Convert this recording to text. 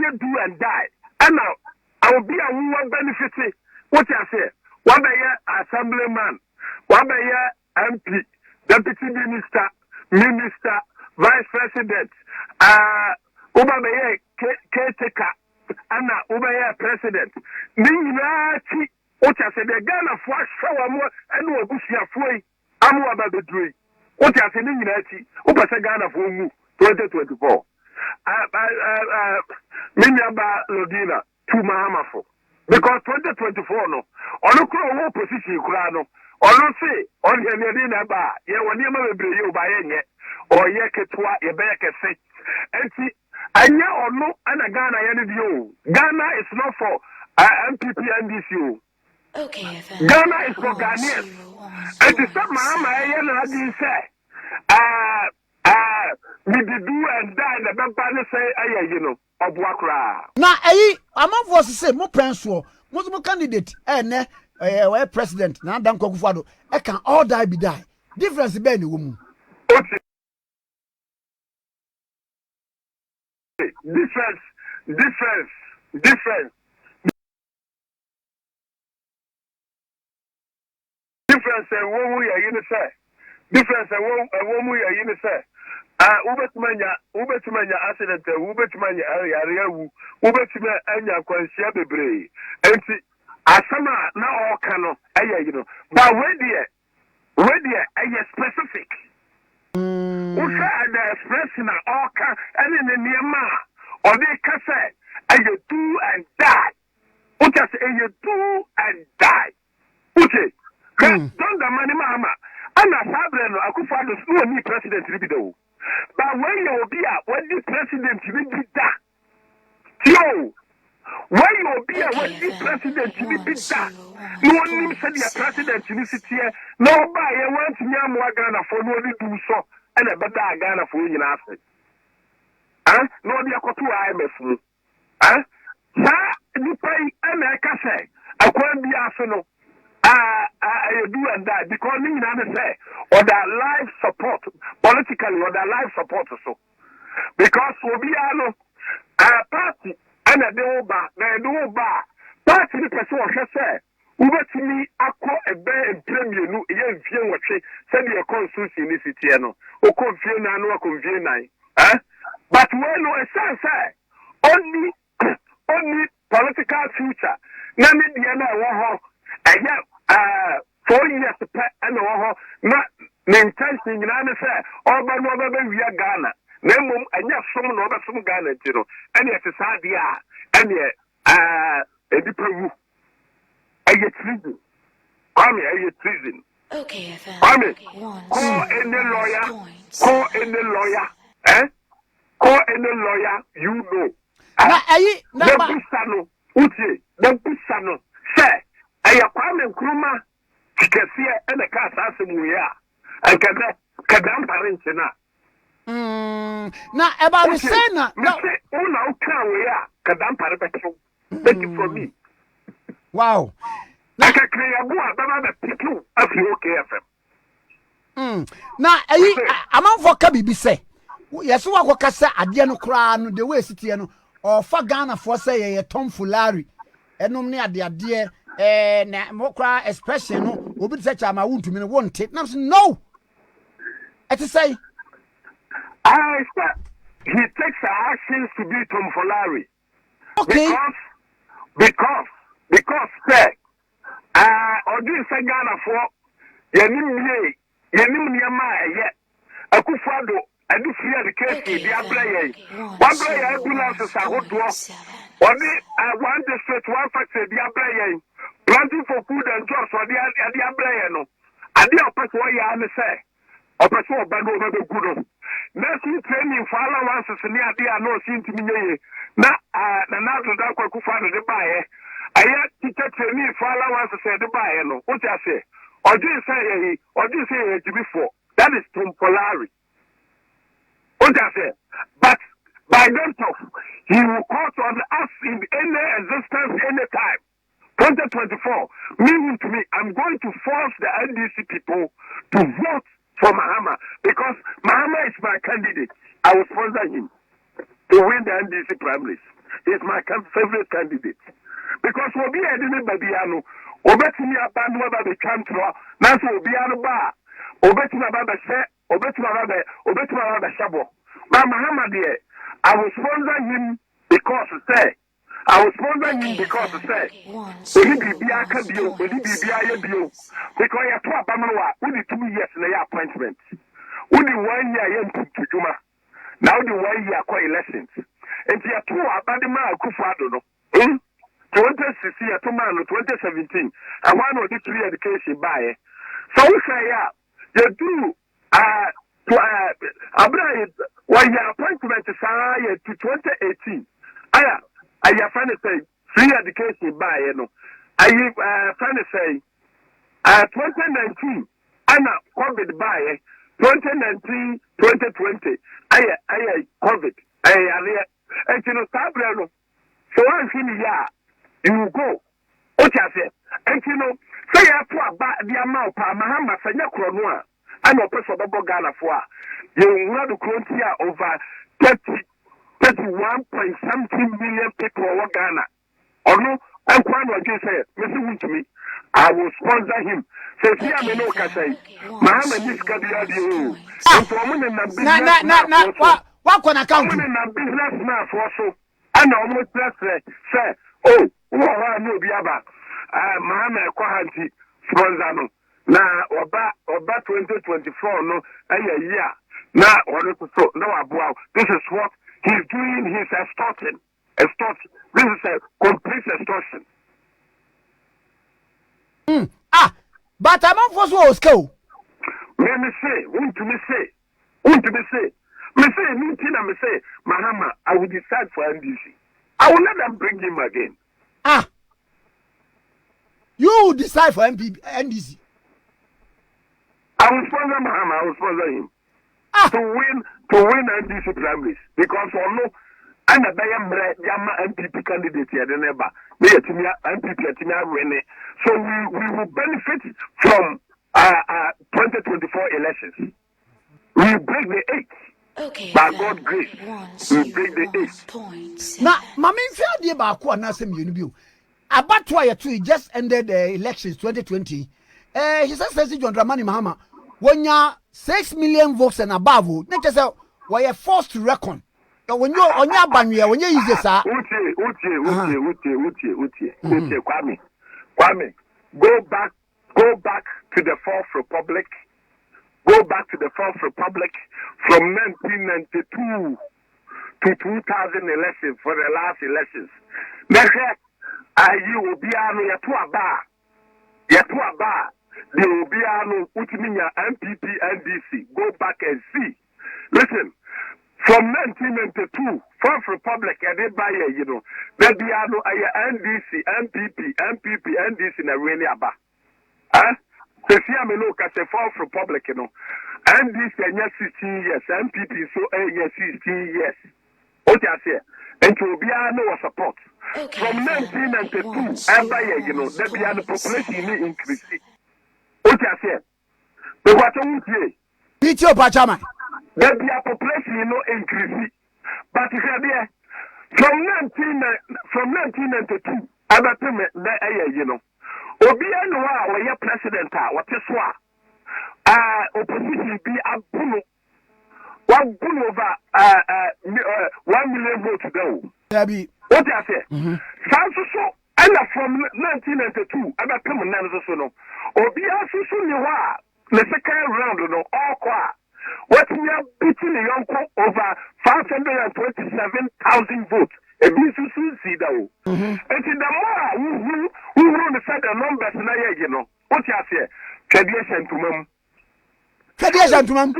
anya do and die. And now I will be a woman benefiting. What I say? One assemblyman, one MP, deputy minister, minister, vice president, Ubaya caretaker, Anna Ubaya president. Ninati, what I said, the Ghana for shower more and no Bushia Free, Amu about the dream. What I said, Ninati, Ubasa Ghana for 2024. Minyaba Lodina, to Mahamafo. Because 2024 no, ono kuro position kura no, ono say on ye na ba, ye woni ma bebre ye oba ye nye, o ye ketwa ye be kese. Enti anya ono ana Ghana ye ne dio. Ghana is not for MPP NDC. Okay, Ghana is for Ghanaians. Enti sa mama ye na di say we did do and die the bamba say aye you know. Na amanfo say mo prenso mo candidate ne we president na Adam Kwakufuado e can all die be die difference be ni wo mu difference and wo we are say difference and wo we are say ubetumanya accident ubetumanya yarewu ubetumanya kwansia bebre enti asama na oka no aye you know but where there aye specific usa the expression na oka ene ne niema or they can say aye do and die uta say aye do and die uche don't the money mama ana sabre no Akufo-Addo no ni president libido. But when you be when the president will be that, yo, when you be when the president will be that, no one said the president will sit here, nobody wants me Ghana for no do so, and a better Ghana for you after. No, the Akotu IMF. You pay and I can say, I can't be asked. I do and that because me say or that life support politically or that life support so because we are party and a do party the person was say ubetimi akọ ebe premier nu ye mfie nwotwe se de constitution ni sitie no o konfie na no konfie nan but when no say only political future na me dia na wo ho 4 years and not intention in say over no we are Ghana. Nemo and yes, some Ghana, you know, and yes, it's idea and a diploma. I get treason. Come here, I get treason. Okay, call any lawyer, call any lawyer, call any lawyer, you know. The Pisano, say. Aya Kwame Nkrumah kikesie ene ka asase mu ya akada kadam parents na eba me say na una uka we ya kadam pare beto thank you for me wow na ka kriya bu ababa na pitu afi OKFM na amanfo ka bibi say yeso wakoka say ade no kra no the way sitie no ofa Ghana for say ye Tom Fulari enom ne ade na mokra expression no obi tse chama wuntumi no wonte na no it say he takes actions to be Tom Fulari okay because say odin say Ghana for yenim niama eye Akufo-Addo adu free education di abraye wabraye ambulance sagodo odi one district one factory di abraye planting for food and jobs for the abraye no ade opese wo ya ne say opese oba no be gudo nursing training for allowances ni ade a no sintimi nyeye na do da Akufo-Addo de bae aya teacher training for allowances de bae no what you say odin say before that is Tom Fulari. What I say, but by then he will court on us in any existence anytime. 2024, meaning to me, I'm going to force the NDC people to vote for Mahama because Mahama is my candidate. I will sponsor him to win the NDC primaries. is my favorite candidate. Because Obi Edini Babiano, Obetini Abanu the country, Nancy Obiano Ba, Obetima Baba Share, Obetima Baba Shabo. But Muhammad, I will sponsor him because say, I will sponsor him because say, Bibia Kabio, Bibia Bio, because you are Bamanoa, only 2 years in the appointment. Only 1 year to Juma. Now the 1 year call elections. And you are 2 Abadima Kufado. 2016 to man 2017. I want to do 3 education by. So we say, you do Abraham, 1 year appointment to 2018. I find to say free education by I find to say 2019 Anna COVID by 2019 2020 I COVID and you know Sabrano so one thing you go what you say and you know say about the amount Mahama Sanya Kronua and no person of Ghana for you want to close over 31.something million people in Ghana. Or no, I'm quite what you say, Mr. to me. I will sponsor him. So, see, I may know, say, Mahama is Kadia. And for women and business, what can I come to? Business man for so. And almost say, oh, I know Biaba. Mahama Kwahanti, sponsor. Now, Oba 2024, no, a year. Now, this is what he's doing. He's extorting. This is a complete extortion. But I'm not for so school. Let me say, me say, Mahama, I will decide for NDC. I will let them bring him again. You will decide for NDC. I will sponsor Mahama. I will sponsor him to win NDC primaries because no. And a Yama MPP candidate here, the neighbor. MPP winning. So we will benefit from 2024 elections. We break the 8th. Okay. By God's grace, we break the 8th. Now, Mammy, if you are about Kwanasem Unibu, about why you just ended the elections 2020. He says, John Dramani Mahama, when you 6 million votes and above, not just why you're forced to reckon. When you're on your banner, when you use this, Kwame, go back to the Fourth Republic. Go back to the Fourth Republic from 1992 to 2000 elections for the last elections. You will be the Obiano Utimiya MPP NDC. Go back and see. Listen. From 1992, Fourth Republic, there be NDC, MPP, NDC, na really aba. So see, I look at the Fourth Republic, NDC, 16 years, MPP, so 16 years. What I say, and to be no support. From 1992, there be the population increase. What I say, the what I would say. Picho Pachama. There be a population increase. But from 1992, other time Obiano wa president what is opposition be abuno 1 over 1 million votes though. What I say? So and from 1992, other time no Obiano so ni wa the second round all qua. What we are beating the young over 527,000 votes. A business see that. And the more who want to set the numbers now, what you say? Tradition to mum.